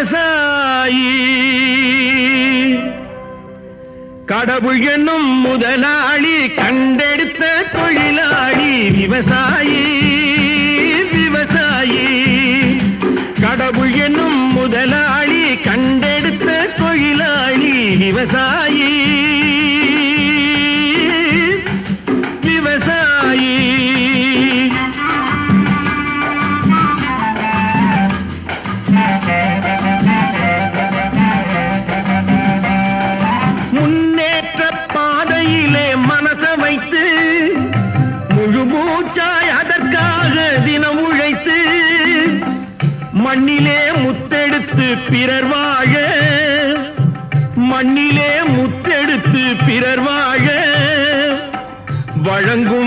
விவசாயி கடவுள் என்னும் முதலாளி கண்டெடுத்த தொழிலாளி விவசாயி விவசாயி கடவுள் என்னும் முதலாளி கண்டெடுத்த தொழிலாளி விவசாயி விவசாயி முன்னேற்ற பாதையிலே மனச வைத்து முழு மூச்சாய் அதற்காக தினம் உழைத்து மண்ணிலே முத்தெடுத்து பிறர் வாழ மண்ணிலே முத்தெடுத்து பிறர் வாழ வழங்கும்